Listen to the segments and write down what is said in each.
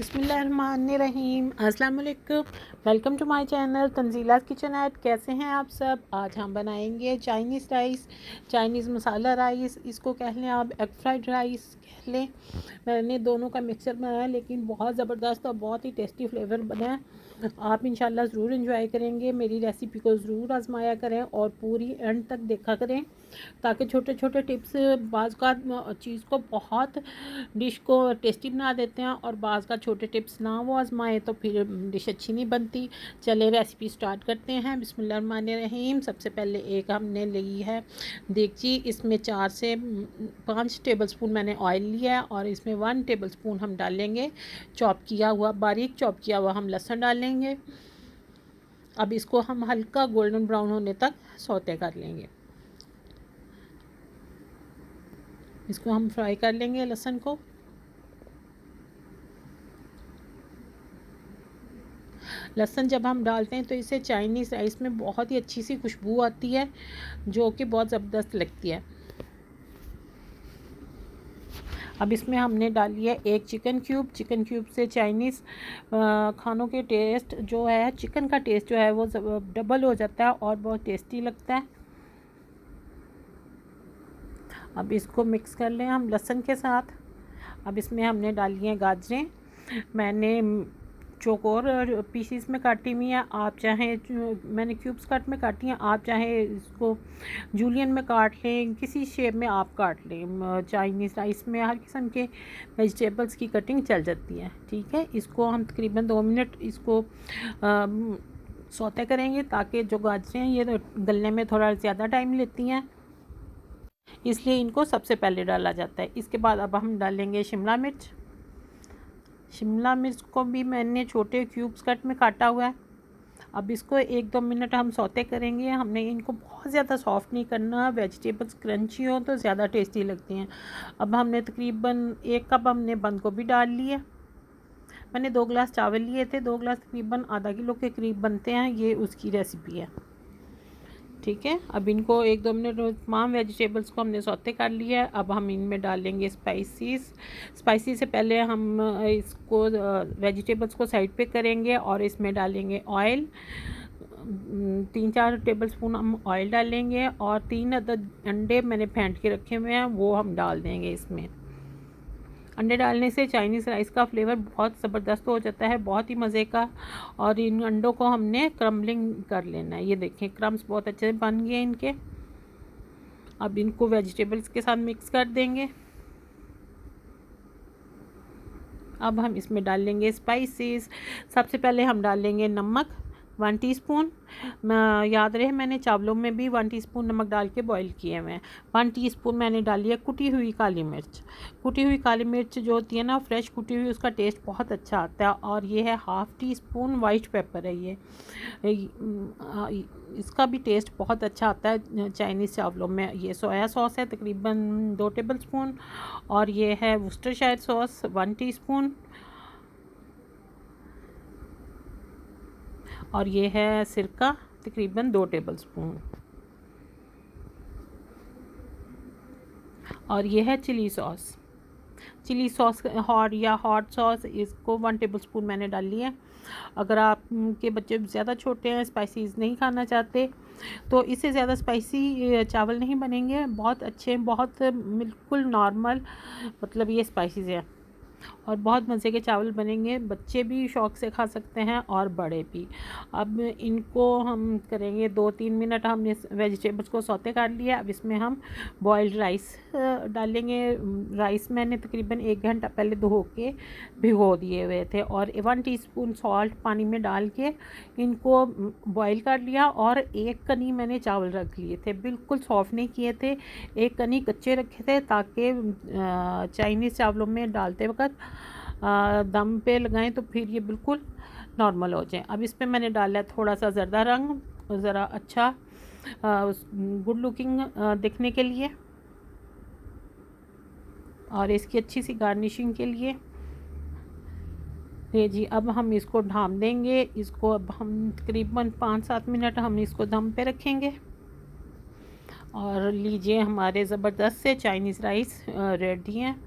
बिस्मिल्लाहिर्रहमानिर्रहीम। अस्सलाम वालेकुम। Welcome to my channel Tanzeelat kitchen at. कैसे हैं आप सब? आज हम बनाएंगे Chinese rice, Chinese masala rice, इसको कह लें आप एग फ्राइड राइस कह लें। मैंने दोनों का मिक्सचर बनाया, लेकिन बहुत ज़बरदस्त और बहुत ही टेस्टी फ्लेवर बना है। आप इंशाल्लाह ज़रूर इंजॉय करेंगे। मेरी रेसिपी को ज़रूर आजमाया करें और पूरी एंड तक देखा करें, ताकि छोटे छोटे टिप्स बाज़ का चीज़ को बहुत डिश को टेस्टी बना देते हैं, और बाज़ का छोटे टिप्स ना वो आजमाएं तो फिर डिश अच्छी नहीं बनती। चले रेसिपी स्टार्ट करते हैं। बिस्मिल्लाहिर्रहमानिर्रहीम। सबसे पहले एक हमने ली है देगची, इसमें 4 से 5 टेबलस्पून मैंने ऑयल लिया है, और इसमें 1 टेबलस्पून हम डालेंगे चॉप किया हुआ, बारीक चॉप किया हुआ हम लहसुन डालेंगे। अब इसको हम हल्का गोल्डन ब्राउन होने तक सौते कर लेंगे। इसको हम फ्राई कर लेंगे लहसुन को। लहसुन जब हम डालते हैं तो इससे चाइनीज़ राइस में बहुत ही अच्छी सी खुशबू आती है, जो कि बहुत ज़बरदस्त लगती है। अब इसमें हमने डाली है एक चिकन क्यूब। चिकन क्यूब से चाइनीज़ खानों के टेस्ट जो है, चिकन का टेस्ट जो है वो डबल हो जाता है और बहुत टेस्टी लगता है। अब इसको मिक्स कर लें हम लहसुन के साथ। अब इसमें हमने डाली हैं गाजरें। मैंने चौकोर पीसीस में काटी हुई है, आप चाहें मैंने क्यूब्स कट में काटी हैं, आप चाहें इसको जूलियन में काट लें, किसी शेप में आप काट लें। चाइनीज़ राइस में हर किस्म के वेजिटेबल्स की कटिंग चल जाती है। ठीक है, इसको हम तकरीबन 2 मिनट इसको सौते करेंगे, ताकि जो गाजरें हैं ये गलने में थोड़ा ज़्यादा टाइम लेती हैं, इसलिए इनको सबसे पहले डाला जाता है। इसके बाद अब हम डालेंगे शिमला मिर्च। शिमला मिर्च को भी मैंने छोटे क्यूब्स कट में काटा हुआ है। अब इसको 1-2 मिनट हम सौते करेंगे। हमने इनको बहुत ज़्यादा सॉफ्ट नहीं करना, वेजिटेबल्स क्रंची हो तो ज़्यादा टेस्टी लगती हैं। अब हमने तकरीबन 1 कप हमने बंद गोभी डाल ली है। मैंने 2 गिलास चावल लिए थे, 2 गिलास तकरीबन आधा किलो के करीब बनते हैं, ये उसकी रेसिपी है। ठीक है, अब इनको 1-2 मिनट तमाम वेजिटेबल्स को हमने सौते कर लिया है। अब हम इनमें डालेंगे स्पाइसी से पहले हम इसको वेजिटेबल्स को साइड पे करेंगे, और इसमें डालेंगे ऑयल। 3-4 टेबलस्पून हम ऑयल डालेंगे, और 3 अदद अंडे मैंने फेंट के रखे हुए हैं, वो हम डाल देंगे इसमें। अंडे डालने से चाइनीज़ राइस का फ्लेवर बहुत ज़बरदस्त हो जाता है, बहुत ही मज़े का। और इन अंडों को हमने क्रम्बलिंग कर लेना है। ये देखें क्रम्स बहुत अच्छे से बन गए इनके। अब इनको वेजिटेबल्स के साथ मिक्स कर देंगे। अब हम इसमें डालेंगे स्पाइसेस। सबसे पहले हम डालेंगे नमक 1 टीस्पून। याद रहे मैंने चावलों में भी 1 टीस्पून नमक डाल के बॉईल किए हुए हैं। 1 टीस्पून मैंने डाली है कुटी हुई काली मिर्च। कुटी हुई काली मिर्च जो होती है ना, फ्रेश कुटी हुई, उसका टेस्ट बहुत अच्छा आता है। और ये है 1/2 टीस्पून वाइट पेपर है ये। इसका भी टेस्ट बहुत अच्छा आता है चाइनीज़ चावलों में। ये सोया सॉस है तकरीबन 2 टेबलस्पून, और ये है वुस्टरशायर सॉस 1 टीस्पून, और ये है सिरका तकरीबन 2 टेबलस्पून, और ये है चिली सॉस हॉट सॉस, इसको 1 टेबलस्पून मैंने डाली है। अगर आप के बच्चे ज़्यादा छोटे हैं, स्पाइसीज नहीं खाना चाहते, तो इससे ज़्यादा स्पाइसी चावल नहीं बनेंगे। बहुत अच्छे, बहुत बिल्कुल नॉर्मल, मतलब ये स्पाइसीज है, और बहुत मज़े के चावल बनेंगे। बच्चे भी शौक़ से खा सकते हैं और बड़े भी। अब इनको हम करेंगे 2-3 मिनट। हमने वेजिटेबल्स को सौते कर लिया। अब इसमें हम बॉइल्ड राइस डालेंगे। राइस मैंने तकरीबन 1 घंटा पहले धो के भिगो दिए हुए थे, और 1 टीस्पून सॉल्ट पानी में डाल के इनको बॉईल कर लिया। और 1 कनी मैंने चावल रख लिए थे, बिल्कुल सॉफ्ट नहीं किए थे, 1 कनी कच्चे रखे थे, ताकि चाइनीज़ चावलों में डालते वक्त दम पे लगाएं तो फिर ये बिल्कुल नॉर्मल हो जाए। अब इस पर मैंने डाला है थोड़ा सा ज़रदा रंग, ज़रा अच्छा गुड लुकिंग दिखने के लिए, और इसकी अच्छी सी गार्निशिंग के लिए। ये जी, अब हम इसको ढाँप देंगे। इसको अब हम तकरीबन 5-7 मिनट हम इसको दम पे रखेंगे। और लीजिए, हमारे ज़बरदस्त से चाइनीज़ राइस रेडी हैं।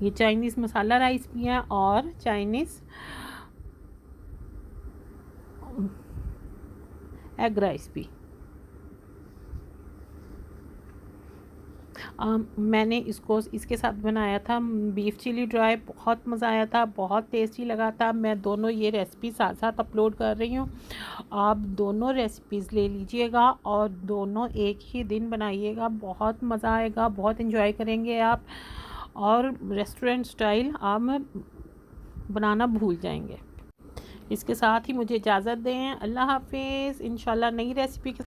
ये चाइनीज़ मसाला राइस भी है और चाइनीज़ एग राइस भी। मैंने इसको इसके साथ बनाया था बीफ चिली ड्राई, बहुत मज़ा आया था, बहुत टेस्टी लगा था। मैं दोनों ये रेसिपी साथ साथ अपलोड कर रही हूँ। आप दोनों रेसिपीज़ ले लीजिएगा और दोनों एक ही दिन बनाइएगा, बहुत मज़ा आएगा, बहुत इन्जॉय करेंगे आप और रेस्टोरेंट स्टाइल आप बनाना भूल जाएंगे। इसके साथ ही मुझे इजाज़त दें। अल्लाह हाफिज़। इंशाल्लाह नई रेसिपी के